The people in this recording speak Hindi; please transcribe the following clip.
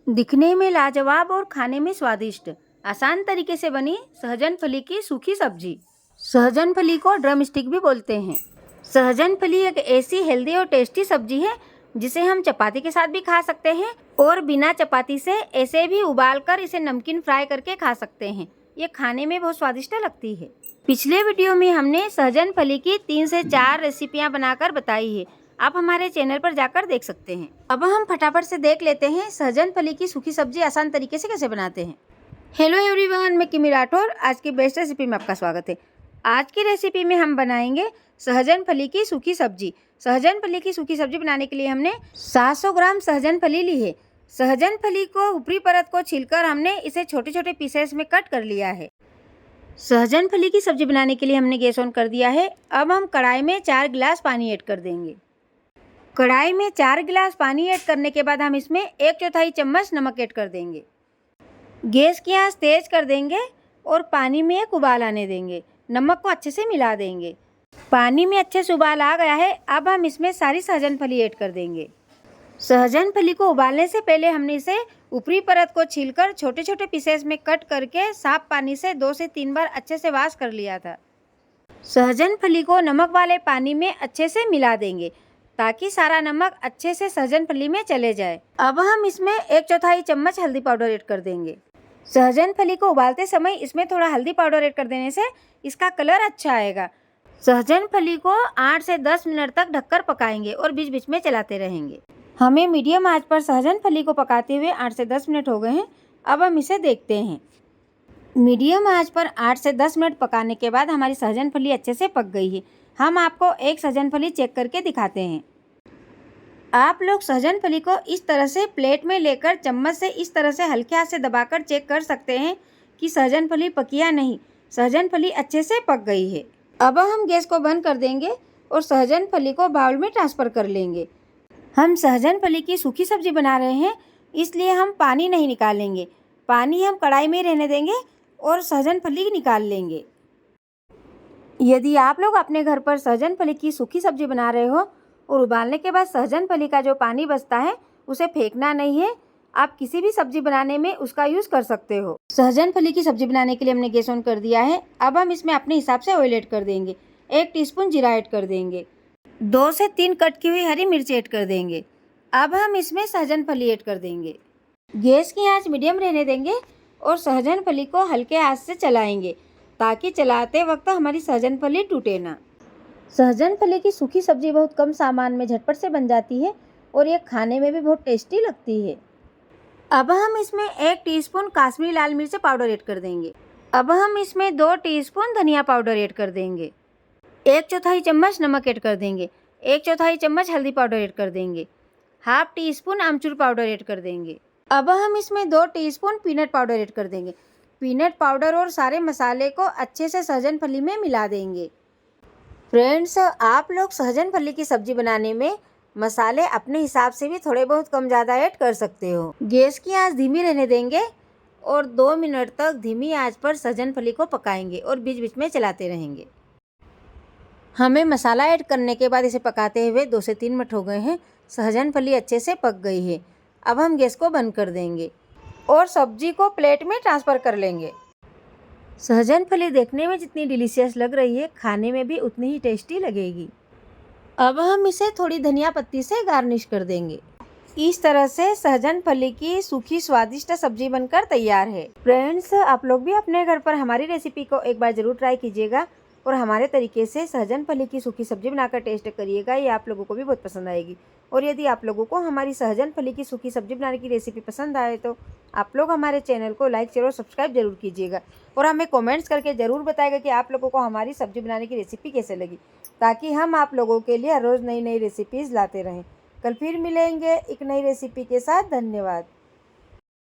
दिखने में लाजवाब और खाने में स्वादिष्ट आसान तरीके से बनी सहजन फली की सूखी सब्जी। सहजन फली को ड्रम स्टिक भी बोलते हैं। सहजन फली एक ऐसी हेल्दी और टेस्टी सब्जी है जिसे हम चपाती के साथ भी खा सकते हैं और बिना चपाती से ऐसे भी उबालकर इसे नमकीन फ्राई करके खा सकते हैं। ये खाने में बहुत स्वादिष्ट लगती है। पिछले वीडियो में हमने सहजन फली की 3 से 4 रेसिपियां बनाकर बताई है। आप हमारे चैनल पर जाकर देख सकते हैं। अब हम फटाफट से देख लेते हैं सहजन फली की सूखी सब्जी आसान तरीके से कैसे बनाते हैं। हेलो एवरीवन, मैं किमी राठौर। आज की बेस्ट रेसिपी में आपका स्वागत है। आज की रेसिपी में हम बनाएंगे सहजन फली की सूखी सब्जी। सहजन फली की सूखी सब्जी बनाने के लिए हमने 700 ग्राम सहजन फली ली है। सहजन फली को ऊपरी परत को छीलकर हमने इसे छोटे छोटे पीसेस में कट कर लिया है। सहजन फली की सब्जी बनाने के लिए हमने गैस ऑन कर दिया है। अब हम कढ़ाई में 4 गिलास पानी ऐड कर देंगे। कढ़ाई में 4 गिलास पानी ऐड करने के बाद हम इसमें 1/4 चम्मच नमक ऐड कर देंगे। गैस की आंच तेज कर देंगे और पानी में एक उबाल आने देंगे। नमक को अच्छे से मिला देंगे। पानी में अच्छे से उबाल आ गया है। अब हम इसमें सारी सहजन फली ऐड कर देंगे। सहजन फली को उबालने से पहले हमने इसे ऊपरी परत को छीलकर छोटे छोटे पीसेस में कट करके साफ पानी से 2 से 3 बार अच्छे से वॉश कर लिया था। सहजन फली को नमक वाले पानी में अच्छे से मिला देंगे ताकि सारा नमक अच्छे से सहजन फली में चले जाए। अब हम इसमें 1/4 चम्मच हल्दी पाउडर ऐड कर देंगे। सहजन फली को उबालते समय इसमें थोड़ा हल्दी पाउडर ऐड कर देने से इसका कलर अच्छा आएगा। सहजन फली को 8 से 10 मिनट तक ढककर पकाएंगे और बीच बीच में चलाते रहेंगे। हमें मीडियम आंच पर सहजन फली को पकाते हुए 8 से 10 मिनट हो गए हैं। अब हम इसे देखते हैं। मीडियम आंच पर 8 से 10 मिनट पकाने के बाद हमारी सहजन फली अच्छे से पक गई है। हम आपको एक सहजन फली चेक करके दिखाते हैं। आप लोग सहजन फली को इस तरह से प्लेट में लेकर चम्मच से इस तरह से हल्के हाथ से दबाकर चेक कर सकते हैं कि सहजन फली पकी या नहीं। सहजन फली अच्छे से पक गई है। अब हम गैस को बंद कर देंगे और सहजन फली को बाउल में ट्रांसफ़र कर लेंगे। हम सहजन फली की सूखी सब्जी बना रहे हैं, इसलिए हम पानी नहीं निकालेंगे। पानी हम कढ़ाई में रहने देंगे और सहजन फली निकाल लेंगे। यदि आप लोग अपने घर पर सहजन फली की सूखी सब्जी बना रहे हो और उबालने के बाद सहजन फली का जो पानी बचता है उसे फेंकना नहीं है। आप किसी भी सब्जी बनाने में उसका यूज़ कर सकते हो। सहजन फली की सब्जी बनाने के लिए हमने गैस ऑन कर दिया है। अब हम इसमें अपने हिसाब से ऑयल ऐड कर देंगे। 1 टीस्पून जीरा ऐड कर देंगे। 2 से 3 कट की हुई हरी मिर्च ऐड कर देंगे। अब हम इसमें सहजन फली ऐड कर देंगे। गैस की आंच मीडियम रहने देंगे और सहजन फली को हल्के हाथ से चलाएंगे ताकि चलाते वक्त हमारी सहजन फली टूटे ना। सहजन फली की सूखी सब्जी बहुत कम सामान में झटपट से बन जाती है और ये खाने में भी बहुत टेस्टी लगती है। अब हम इसमें 1 टीस्पून काश्मीरी लाल मिर्च पाउडर ऐड कर देंगे। अब हम इसमें 2 टीस्पून धनिया पाउडर ऐड कर देंगे। 1/4 चम्मच नमक ऐड कर देंगे। 1/4 चम्मच हल्दी पाउडर ऐड कर देंगे। हाफ टीस्पून आमचूर पाउडर ऐड कर देंगे। अब हम इसमें 2 टीस्पून पीनट पाउडर ऐड कर देंगे। पीनट पाउडर और सारे मसाले को अच्छे से सहजन फली में मिला देंगे। फ्रेंड्स, आप लोग सहजन फली की सब्जी बनाने में मसाले अपने हिसाब से भी थोड़े बहुत कम ज़्यादा ऐड कर सकते हो। गैस की आंच धीमी रहने देंगे और 2 मिनट तक धीमी आंच पर सहजन फली को पकाएंगे और बीच बीच में चलाते रहेंगे। हमें मसाला ऐड करने के बाद इसे पकाते हुए 2 से 3 मिनट हो गए हैं। सहजन फली अच्छे से पक गई है। अब हम गैस को बंद कर देंगे और सब्जी को प्लेट में ट्रांसफ़र कर लेंगे। सहजन फली देखने में जितनी डिलीशियस लग रही है, खाने में भी उतनी ही टेस्टी लगेगी। अब हम इसे थोड़ी धनिया पत्ती से गार्निश कर देंगे। इस तरह से सहजन फली की सूखी स्वादिष्ट सब्जी बनकर तैयार है। फ्रेंड्स, आप लोग भी अपने घर पर हमारी रेसिपी को एक बार ज़रूर ट्राई कीजिएगा और हमारे तरीके से सहजन फली की सूखी सब्जी बनाकर टेस्ट करिएगा। ये आप लोगों को भी बहुत पसंद आएगी। और यदि आप लोगों को हमारी सहजन फली की सूखी सब्जी बनाने की रेसिपी पसंद आए तो आप लोग हमारे चैनल को लाइक शेयर और सब्सक्राइब जरूर कीजिएगा और हमें कमेंट्स करके ज़रूर बताएगा कि आप लोगों को हमारी सब्जी बनाने की रेसिपी कैसे लगी, ताकि हम आप लोगों के लिए रोज़ नई नई रेसिपीज़ लाते रहें। कल फिर मिलेंगे एक नई रेसिपी के साथ। धन्यवाद।